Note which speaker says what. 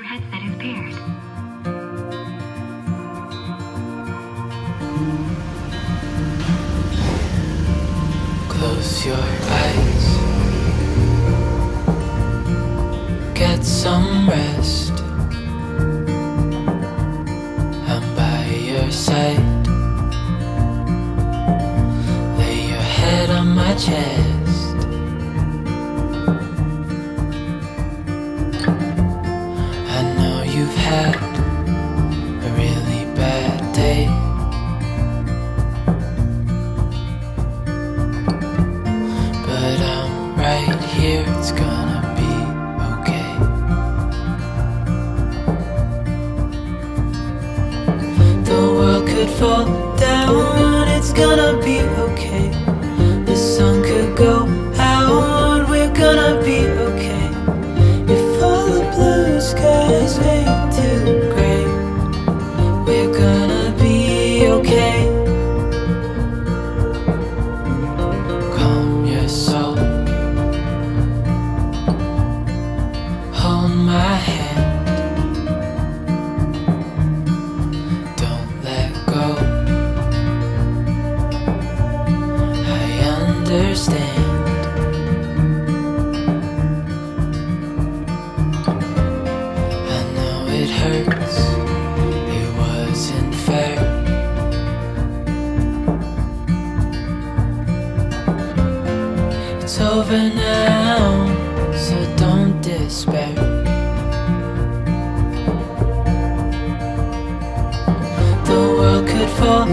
Speaker 1: headset is paired.
Speaker 2: Close your eyes. Get some rest. I'm by your side. Lay your head on my chest. I know you've had a really bad day, but I'm right here, it's gonna be okay. The world could fall down, it's gonna be okay. The sun could go out, we're gonna be okay. If all the blue skies fade to gray, we're gonna be okay. Calm your soul. Hold my hand. Don't let go. I understand. I know it hurts. It wasn't fair. It's over now, so don't despair. The world could fall